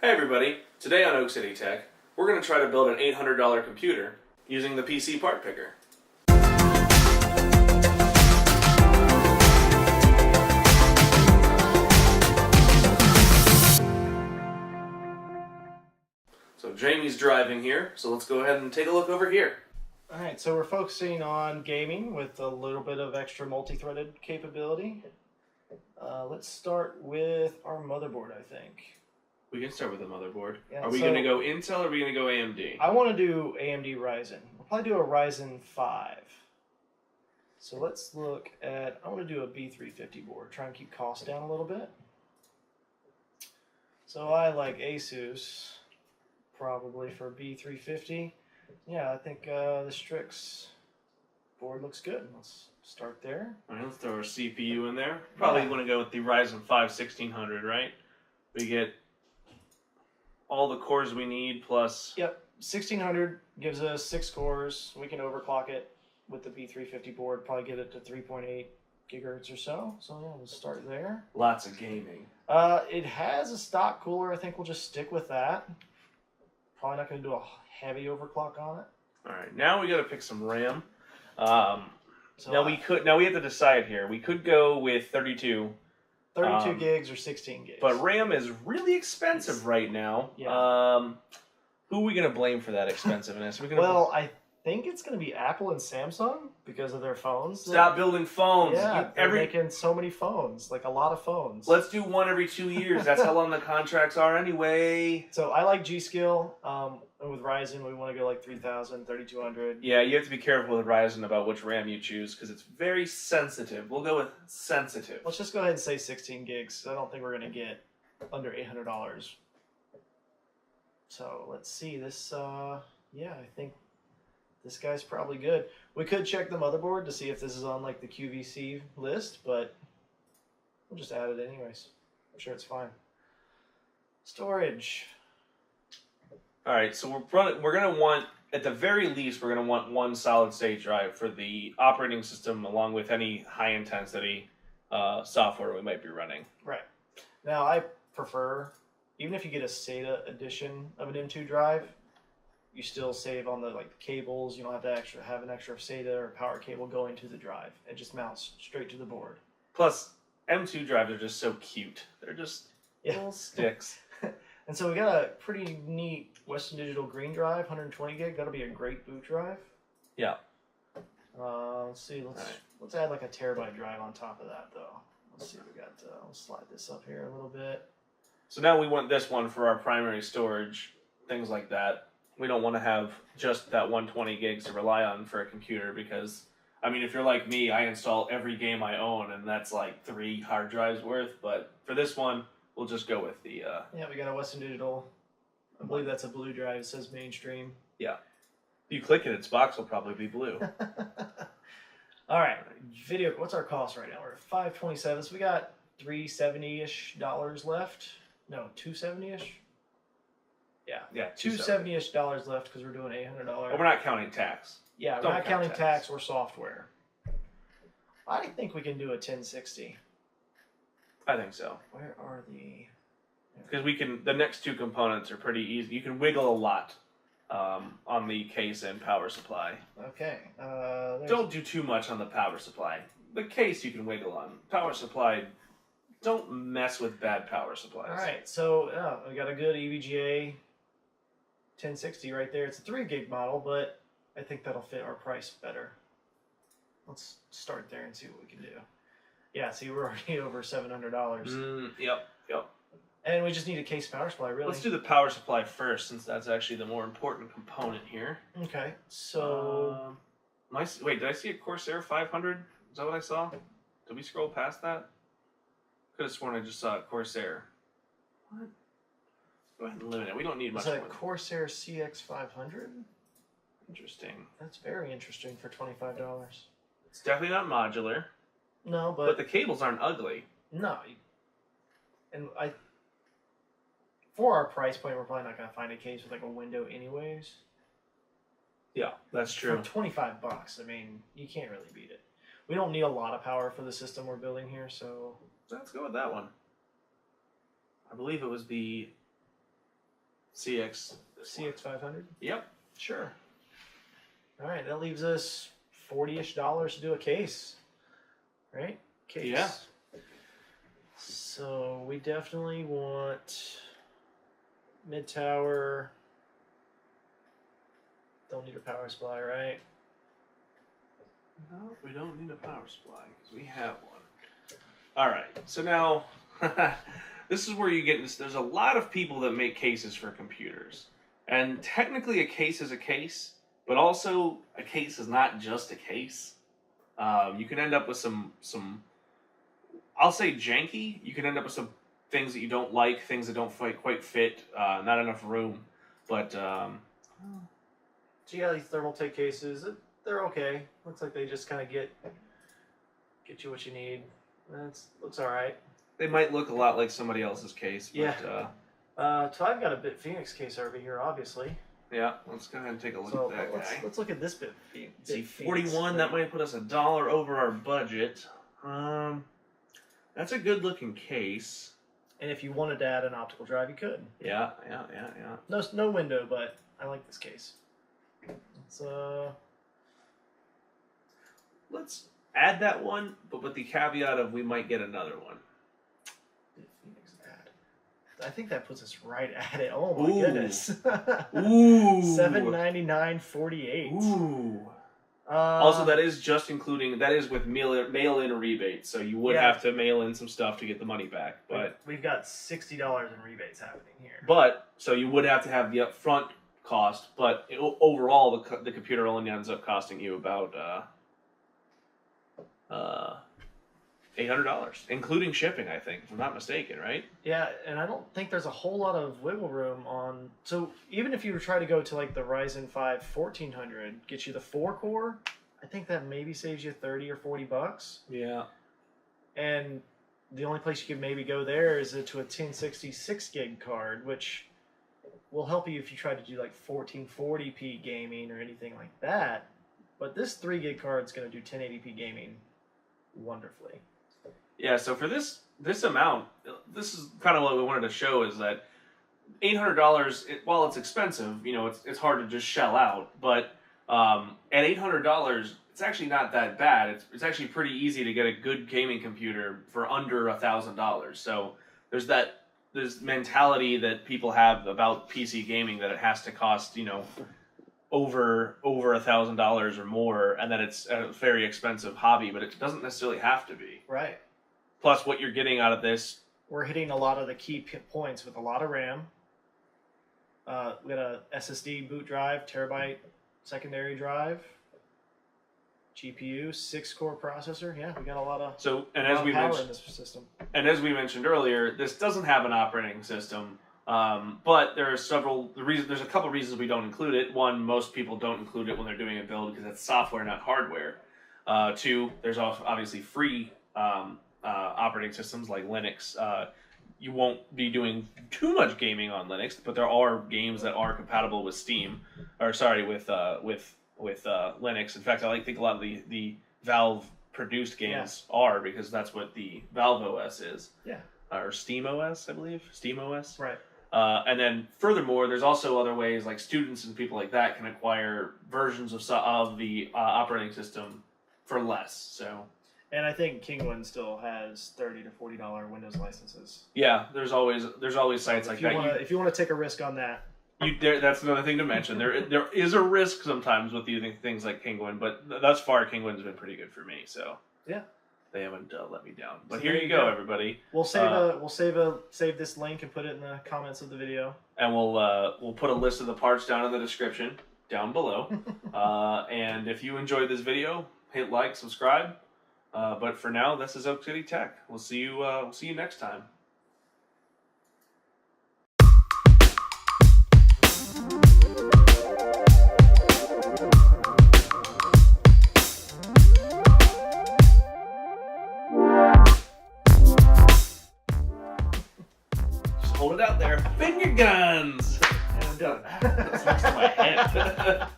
Hey everybody, today on Oak City Tech, we're going to try to build an $800 computer using the PC part picker. So Jamie's driving here, so let's go ahead and take a look over here. Alright, so we're focusing on gaming with a little bit of extra multi-threaded capability. Let's start with our motherboard, I think. We can start with the motherboard. Yeah, are we going to go Intel or are we going to go AMD? I want to do AMD Ryzen. We'll probably do a Ryzen 5. So let's look at, I want to do a B350 board, try and keep costs down a little bit. So I like Asus, probably for B350. Yeah, I think the Strix board looks good. Let's start there. All right, let's throw our CPU in there. Probably want to go with the Ryzen 5 1600, right? We get all the cores we need plus... Yep, 1600 gives us 6 cores. We can overclock it with the B350 board, probably get it to 3.8 gigahertz or so. So yeah, we'll start there. Lots of gaming. It has a stock cooler. I think we'll just stick with that. Probably not going to do a heavy overclock on it. All right, now we got to pick some RAM. So now we have to decide here. We could go with 32 gigs or 16 gigs. But RAM is really expensive right now. Yeah. Who are we going to blame for that expensiveness? Well, I think it's going to be Apple and Samsung because of their phones. Stop building phones. Yeah, they're making so many phones, like a lot of phones. Let's do one every 2 years. That's how long the contracts are anyway. So I like G-Skill. And with Ryzen, we want to go like 3000, 3200. Yeah, you have to be careful with Ryzen about which RAM you choose because it's very sensitive. We'll go with sensitive. Let's just go ahead and say 16 gigs. I don't think we're going to get under $800. So let's see. This, yeah, I think this guy's probably good. We could check the motherboard to see if this is on like the QVC list, but we'll just add it anyways. I'm sure it's fine. Storage. All right, so we're going to want, at the very least, we're going to want one solid-state drive for the operating system along with any high-intensity software we might be running. Right. Now, I prefer, even if you get a SATA edition of an M2 drive, you still save on the cables. You don't have to have an extra SATA or power cable going to the drive. It just mounts straight to the board. Plus, M2 drives are just so cute. They're just little sticks. And so we got a pretty neat Western Digital green drive, 120 gig. That'll be a great boot drive. Yeah. Let's see. Let's add like a terabyte drive on top of that, though. Let's see. We got. I'll slide this up here a little bit. So now we want this one for our primary storage, things like that. We don't want to have just that 120 gigs to rely on for a computer because, I mean, if you're like me, I install every game I own, and that's like 3 hard drives worth. But for this one, we'll just go with the... Yeah, we got a Western Digital. I believe that's a blue drive. It says mainstream. Yeah. If you click it, its box will probably be blue. All right. Video. What's our cost right now? We're at $527. So we got $370-ish left. No, $270-ish. Yeah. Yeah. $270-ish left because we're doing $800. But we're not counting tax. Yeah, we're not counting tax or software. I think we can do a 1060. I think so. Where are the... Because the next 2 components are pretty easy. You can wiggle a lot on the case and power supply. Okay. Don't do too much on the power supply. The case you can wiggle on. Power supply, don't mess with bad power supplies. All right, so we got a good EVGA 1060 right there. It's a 3 gig model, but I think that'll fit our price better. Let's start there and see what we can do. Yeah, see, we're already over $700. Yep. And we just need a case power supply, really. Let's do the power supply first, since that's actually the more important component here. Okay, so... wait, did I see a Corsair 500? Is that what I saw? Did we scroll past that? Could have sworn I just saw a Corsair. What? Go ahead and limit it. We don't need much more. Is that a Corsair CX500? Interesting. That's very interesting for $25. It's definitely not modular. No, but the cables aren't ugly. No. And for our price point, we're probably not going to find a case with like a window anyways. Yeah, that's true. For $25, I mean, you can't really beat it. We don't need a lot of power for the system we're building here, so... Let's go with that one. I believe it was the CX 500. Yep. Sure. All right, that leaves us $40-ish to do a case, right? Case. Yeah. So we definitely want mid tower. Don't need a power supply, right? No, we don't need a power supply because we have one. All right, so now this is where you get this. There's a lot of people that make cases for computers, and technically a case is a case, but also a case is not just a case. You can end up with some I'll say janky. You can end up with some things that you don't like, things that don't quite fit, not enough room, but. So yeah, these Thermaltake cases, they're okay. Looks like they just kind of get you what you need. Looks all right. They might look a lot like somebody else's case. But, yeah. So I've got a Bit Phoenix case over here, obviously. Yeah, let's go ahead and take a look at that guy. Let's look at this Bit Phoenix. See, 41, that might put us $1 over our budget. That's a good looking case. And if you wanted to add an optical drive, you could. Yeah. No window, but I like this case. Let's add that one, but with the caveat of we might get another one. I think that puts us right at it. Oh my goodness. Ooh. $799.48. Ooh. Also, that is just including, that is with mail-in rebates, so you would have to mail in some stuff to get the money back. But we've got $60 in rebates happening here. But so you would have to have the upfront cost, but overall the computer only ends up costing you about $800, including shipping, I think, if I'm not mistaken, right? Yeah, and I don't think there's a whole lot of wiggle room on. So even if you were try to go to like the Ryzen 5 1400, get you the 4-core, I think that maybe saves you $30 or $40. Yeah. And the only place you could maybe go there is to a 1060 6 gig card, which will help you if you try to do like 1440p gaming or anything like that. But this 3 gig card is going to do 1080p gaming wonderfully. Yeah, so for this amount, this is kind of what we wanted to show is that $800, while it's expensive, it's hard to just shell out, but at $800, it's actually not that bad. It's actually pretty easy to get a good gaming computer for under $1,000. So there's this mentality that people have about PC gaming that it has to cost, over $1,000 or more, and that it's a very expensive hobby, but it doesn't necessarily have to be. Right. Plus, what you're getting out of this, we're hitting a lot of the key points with a lot of RAM. We got a SSD boot drive, terabyte secondary drive, GPU, 6-core processor. Yeah, we got a lot of power in this system. And as we mentioned earlier, this doesn't have an operating system. But there's a couple reasons we don't include it. One, most people don't include it when they're doing a build because it's software, not hardware. Two, there's also obviously free operating systems like Linux. You won't be doing too much gaming on Linux, but there are games that are compatible with with Linux. In fact, I think a lot of the Valve produced games are, because that's what the Valve OS is. Yeah. Or Steam OS, I believe. Steam OS. Right. And then furthermore, there's also other ways, like students and people like that can acquire versions of the operating system for less. So. And I think Kingwin still has $30 to $40 Windows licenses. Yeah, there's always sites like that. If you want to take a risk on that. That's another thing to mention. There is a risk sometimes with using things like Kingwin, but thus far Kingwin's been pretty good for me. So yeah. They haven't let me down. But so here you go, everybody. We'll save this link and put it in the comments of the video. And we'll put a list of the parts down in the description down below. And if you enjoyed this video, hit like, subscribe. But for now, this is Oak City Tech. We'll see you next time. Hold it out there. Finger guns! And I'm done. That's next to my head.